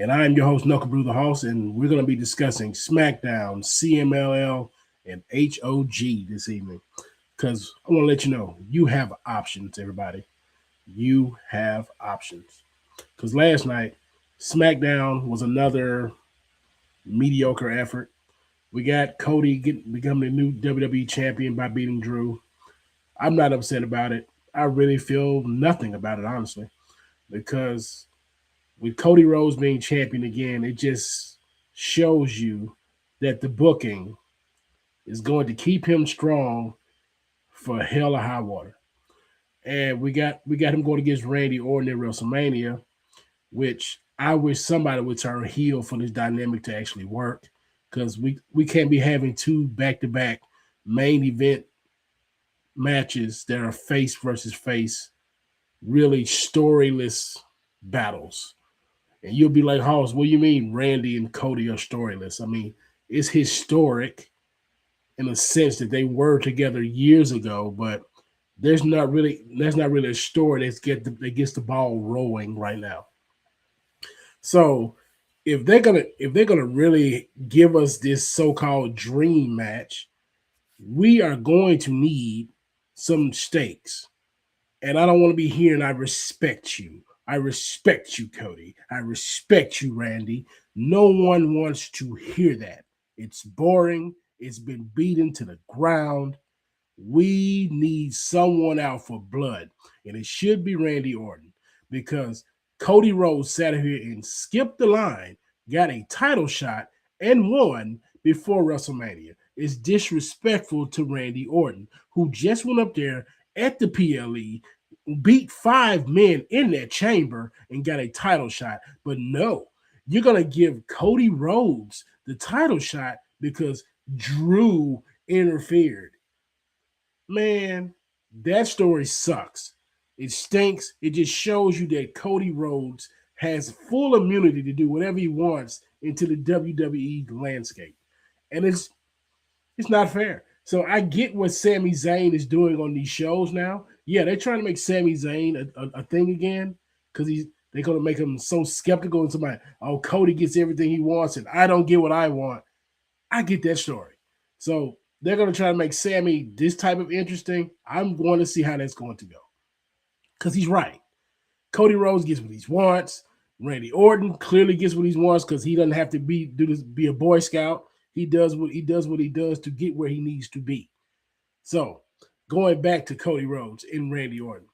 And I am your host, Knuckle Brew the Host, and we're going to be discussing SmackDown, CMLL, and HOG this evening. Because I want to let you know, you have options, everybody. You have options. Because last night, SmackDown was another mediocre effort. We got Cody becoming the new WWE champion by beating Drew. I'm not upset about it. I really feel nothing about it, honestly, because with Cody Rhodes being champion again, it just shows you that the booking is going to keep him strong for hell or high water. And we got him going against Randy Orton at WrestleMania, which I wish somebody would turn heel for this dynamic to actually work. Because we can't be having two back to back main event matches that are face versus face, really storyless battles. And you'll be like, Hoss, what do you mean Randy and Cody are storyless? I mean, it's historic in a sense that they were together years ago, but that's not really a story that gets the ball rolling right now. So if they're gonna really give us this so-called dream match, we are going to need some stakes. And I don't want to be hearing I respect you. I respect you, Cody. I respect you, Randy. No one wants to hear that. It's boring. It's been beaten to the ground. We need someone out for blood. And it should be Randy Orton because Cody Rhodes sat here and skipped the line, got a title shot, and won before WrestleMania. It's disrespectful to Randy Orton, who just went up there at the PLE, beat five men in that chamber, and got a title shot. But no, you're going to give Cody Rhodes the title shot because Drew interfered. Man, that story sucks. It stinks. It just shows you that Cody Rhodes has full immunity to do whatever he wants into the WWE landscape. And it's not fair. So I get what Sami Zayn is doing on these shows now. Yeah, they're trying to make Sami Zayn a thing again because they're gonna make him so skeptical and somebody, oh, Cody gets everything he wants and I don't get what I want. I get that story. So they're gonna try to make Sammy this type of interesting. I'm going to see how that's going to go. Because he's right. Cody Rhodes gets what he wants. Randy Orton clearly gets what he wants because he doesn't have to be a Boy Scout. He does what he does to get where he needs to be. So, going back to Cody Rhodes and Randy Orton,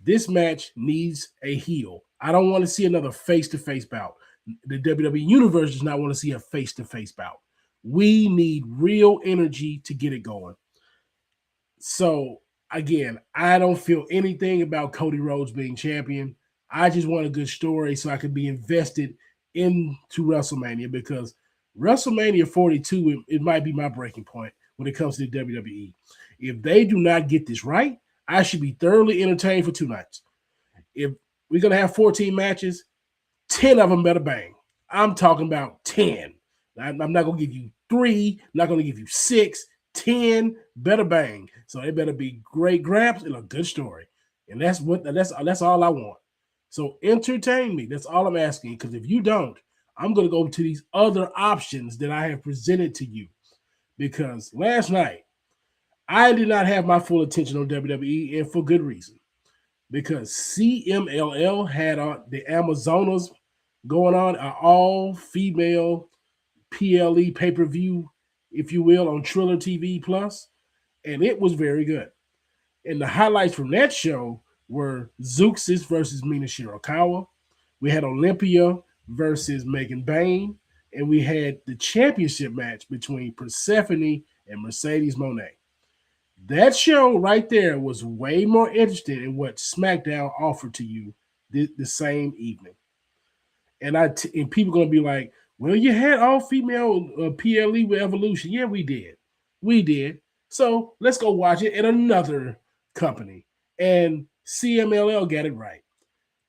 this match needs a heel. I don't want to see another face-to-face bout. The WWE Universe does not want to see a face-to-face bout. We need real energy to get it going. So, again, I don't feel anything about Cody Rhodes being champion. I just want a good story so I can be invested into WrestleMania because WrestleMania 42, it might be my breaking point when it comes to the WWE. If they do not get this right, I should be thoroughly entertained for 2 nights. If we're going to have 14 matches, 10 of them better bang. I'm talking about 10. I'm not going to give you 3, I'm not going to give you 6, 10 better bang. So it better be great grabs and a good story. And that's all I want. So entertain me. That's all I'm asking. Because if you don't, I'm going to go to these other options that I have presented to you. Because last night, I did not have my full attention on WWE, and for good reason. Because CMLL had the Amazonas going on, an all-female PLE pay-per-view, if you will, on Triller TV Plus, and it was very good. And the highlights from that show were Zeuxis versus Mina Shirakawa. We had Olympia versus Megan Bain, and we had the championship match between Persephone and Mercedes Moné. That show right there was way more interesting in what SmackDown offered to you the same evening. And people are gonna be like, "Well, you had all female PLE with Evolution." Yeah, we did. So let's go watch it at another company. And CMLL got it right.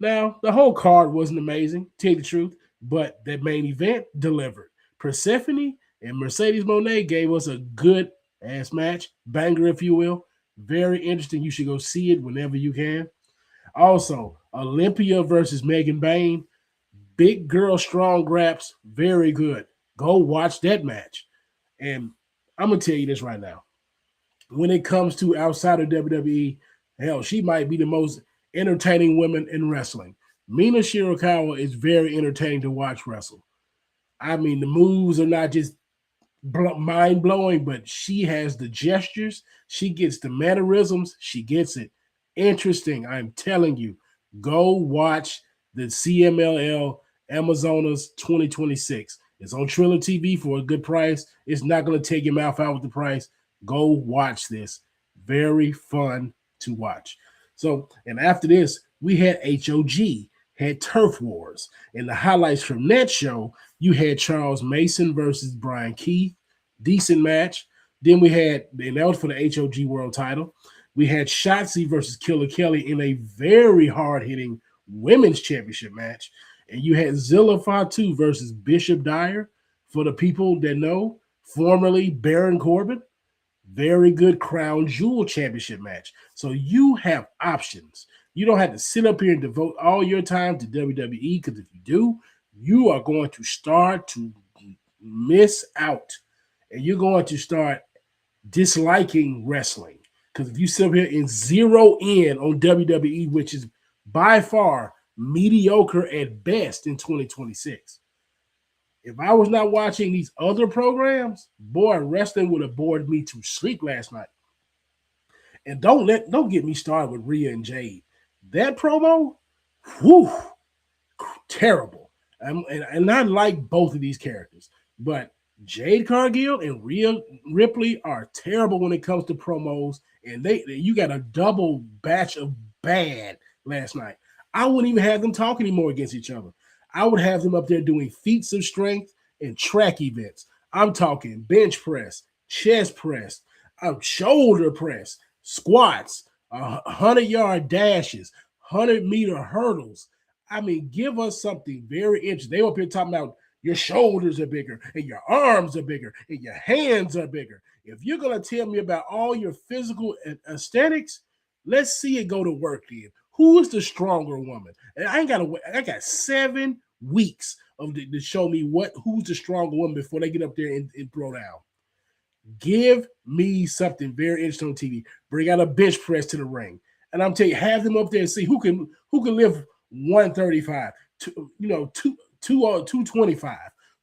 Now, the whole card wasn't amazing, tell you the truth, but that main event delivered. Persephone and Mercedes Moné gave us a good ass match, banger, if you will. Very interesting. You should go see it whenever you can. Also, Olympia versus Megan Bain, Big girl strong graps, very good. Go watch that match. And I'm gonna tell you this right now. When it comes to outside of WWE, hell, she might be the most entertaining woman in wrestling. Mina Shirakawa is very entertaining to watch wrestle. I mean, the moves are not just mind blowing, but she has the gestures, she gets the mannerisms, she gets it. Interesting. I'm telling you, go watch the CMLL Amazonas 2026. It's on Triller TV for a good price. It's not going to take your mouth out with the price. Go watch this. Very fun to watch. So, and after this, we had HOG, had Turf Wars. And the highlights from that show, you had Charles Mason versus Brian Keith. Decent match. Then we had, and that was for the HOG World title. We had Shotzi versus Killer Kelly in a very hard-hitting women's championship match. And you had Zilla Fatu versus Bishop Dyer, for the people that know, formerly Baron Corbin. Very good crown jewel championship match. So you have options. You don't have to sit up here and devote all your time to WWE, because if you do, you are going to start to miss out. And you're going to start disliking wrestling. Because if you sit up here and zero in on WWE, which is by far mediocre at best in 2026, if I was not watching these other programs, boy, wrestling would have bored me to sleep last night. And don't get me started with Rhea and Jade. That promo, whew, terrible. And I like both of these characters, but Jade Cargill and Rhea Ripley are terrible when it comes to promos, and you got a double batch of bad last night. I wouldn't even have them talk anymore against each other. I would have them up there doing feats of strength and track events. I'm talking bench press, chest press, shoulder press, squats, 100-yard dashes, 100-meter hurdles. I mean, give us something very interesting. They were up here talking about your shoulders are bigger and your arms are bigger and your hands are bigger. If you're going to tell me about all your physical aesthetics, let's see it go to work then. Who is the stronger woman? And I got 7 weeks to show me who's the stronger woman before they get up there and throw down. Give me something very interesting on TV. Bring out a bench press to the ring, and I'm telling you, have them up there and see who can lift 135, 225,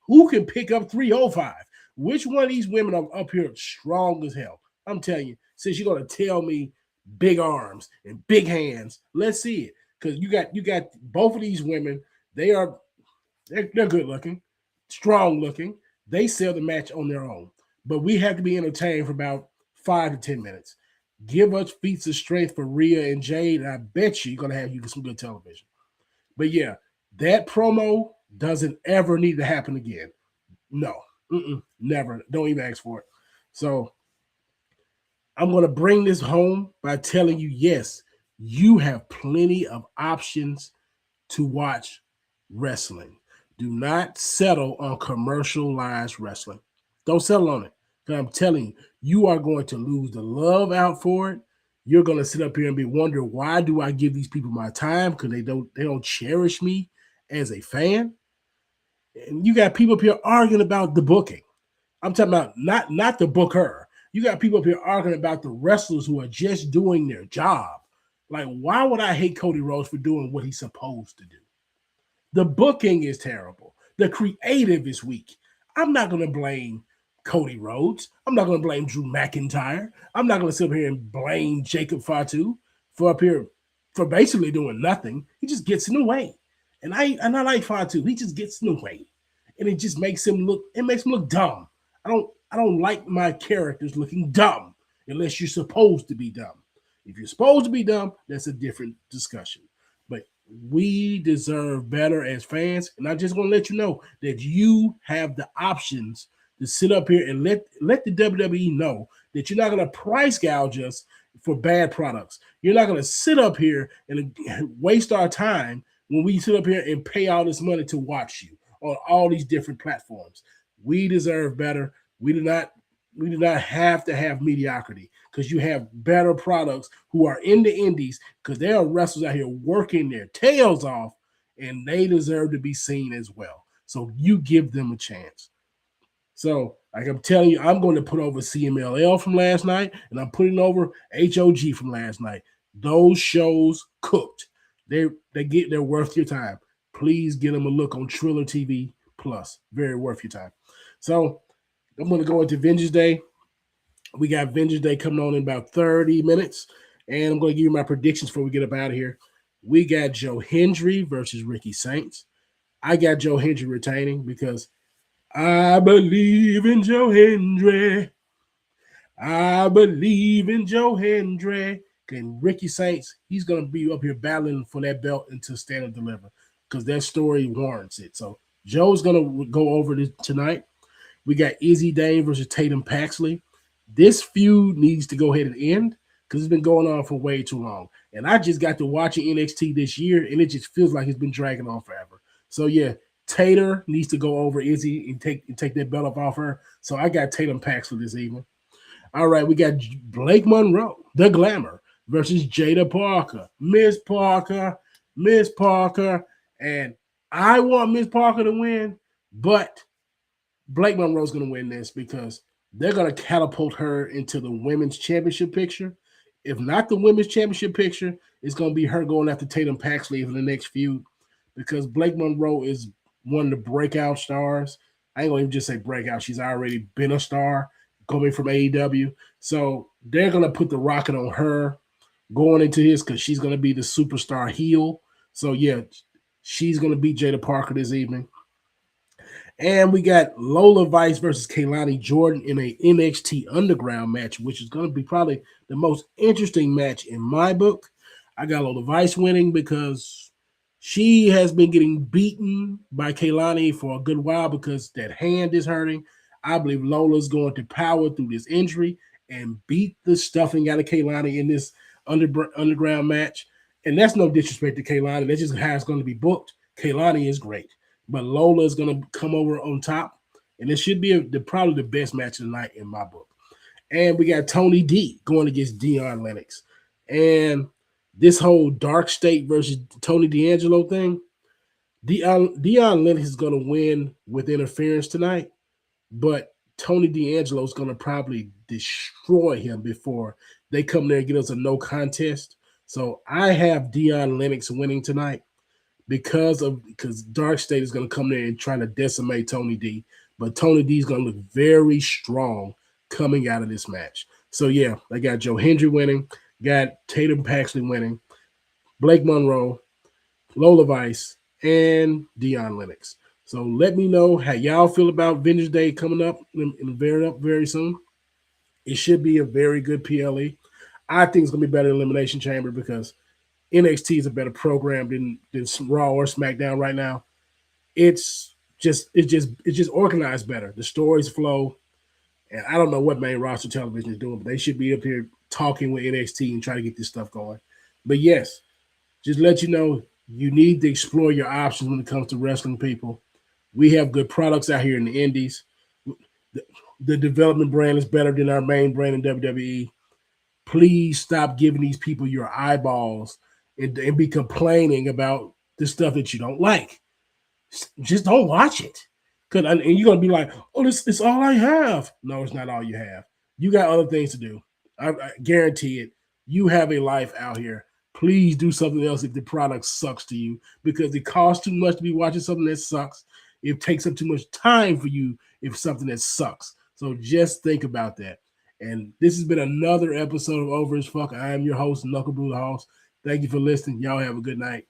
who can pick up 305. Which one of these women are up here strong as hell? I'm telling you, since you're gonna tell me big arms and big hands, let's see it. Because you got both of these women. They're good looking, strong looking. They sell the match on their own. But we have to be entertained for about 5 to 10 minutes. Give us feats of strength for Rhea and Jade, and I bet you're going to have some good television. But yeah, that promo doesn't ever need to happen again. No, never. Don't even ask for it. So I'm going to bring this home by telling you, yes, you have plenty of options to watch wrestling. Do not settle on commercialized wrestling. Don't settle on it. Because I'm telling you, you are going to lose the love out for it. You're going to sit up here and be wondering, why do I give these people my time? Because they don't cherish me as a fan. And you got people up here arguing about the booking. I'm talking about not the booker. You got people up here arguing about the wrestlers who are just doing their job. Like, why would I hate Cody Rhodes for doing what he's supposed to do? The booking is terrible. The creative is weak. I'm not going to blame Cody Rhodes. I'm not going to blame Drew McIntyre. I'm not going to sit up here and blame Jacob Fatu for basically doing nothing. He just gets in the way. And I like Fatu. He just gets in the way. And it just makes him look dumb. I don't like my characters looking dumb unless you're supposed to be dumb. If you're supposed to be dumb, that's a different discussion. But we deserve better as fans. And I just want to let you know that you have the options to sit up here and let the WWE know that you're not going to price gouge us for bad products. You're not going to sit up here and waste our time when we sit up here and pay all this money to watch you on all these different platforms. We deserve better. We do not have to have mediocrity, because you have better products who are in the indies, because there are wrestlers out here working their tails off, and they deserve to be seen as well. So you give them a chance. So, like I'm telling you, I'm going to put over CMLL from last night, and I'm putting over HOG from last night. Those shows cooked. They're worth your time. Please get them a look on Triller TV Plus. Very worth your time. So I'm going to go into Vengeance Day. We got Vengeance Day coming on in about 30 minutes, and I'm going to give you my predictions before we get up out of here. We got Joe Hendry versus Ricky Saints. I got Joe Hendry retaining because I believe in Joe Hendry. I believe in Joe Hendry. And Ricky Saints, he's going to be up here battling for that belt until Stand and Deliver because that story warrants it. So Joe's going to go over this tonight. We got Izzy Dane versus Tatum Paxley. This feud needs to go ahead and end because it's been going on for way too long. And I just got to watching NXT this year, and it just feels like it's been dragging on forever. So, yeah, Tater needs to go over Izzy and take that belt off her. So I got Tatum Paxley this evening. All right, we got Blake Monroe, the Glamour, versus Jada Parker. Miss Parker. And I want Miss Parker to win, but Blake Monroe's going to win this because they're going to catapult her into the women's championship picture. If not the women's championship picture, it's going to be her going after Tatum Paxley in the next feud because Blake Monroe is one of the breakout stars. I ain't going to even just say breakout. She's already been a star coming from AEW. So they're going to put the rocket on her going into this because she's going to be the superstar heel. So, yeah, she's going to beat Jada Parker this evening. And we got Lola Vice versus Kaylani Jordan in a NXT Underground match, which is going to be probably the most interesting match in my book. I got Lola Vice winning because she has been getting beaten by Kaylani for a good while because that hand is hurting. I believe Lola's going to power through this injury and beat the stuffing out of Kaylani in this underground match. And that's no disrespect to Kaylani. That's just how it's going to be booked. Kaylani is great. But Lola is going to come over on top, and it should be probably the best match of the night in my book. And we got Tony D going against Dion Lennox. And this whole Dark State versus Tony D'Angelo thing, Dion Lennox is going to win with interference tonight, but Tony D'Angelo is going to probably destroy him before they come there and get us a no contest. So I have Dion Lennox winning tonight. Because Dark State is going to come there and try to decimate Tony D. But Tony D is going to look very strong coming out of this match. So, yeah, I got Joe Hendry winning, got Tatum Paxley winning, Blake Monroe, Lola Vice, and Dion Lennox. So let me know how y'all feel about Vengeance Day coming up very soon. It should be a very good PLE. I think it's going to be better than Elimination Chamber because NXT is a better program than Raw or SmackDown right now. It's just organized better. The stories flow, and I don't know what main roster television is doing, but they should be up here talking with NXT and try to get this stuff going. But yes, just let you know you need to explore your options when it comes to wrestling, people. We have good products out here in the indies. The development brand is better than our main brand in WWE. Please stop giving these people your eyeballs and be complaining about the stuff that you don't like. Just don't watch it. And you're going to be like, oh, it's all I have. No, it's not all you have. You got other things to do. I guarantee it. You have a life out here. Please do something else if the product sucks to you because it costs too much to be watching something that sucks. It takes up too much time for you if something that sucks. So just think about that. And this has been another episode of Over as Fuck. I am your host, Knuckle Blue House. Thank you for listening. Y'all have a good night.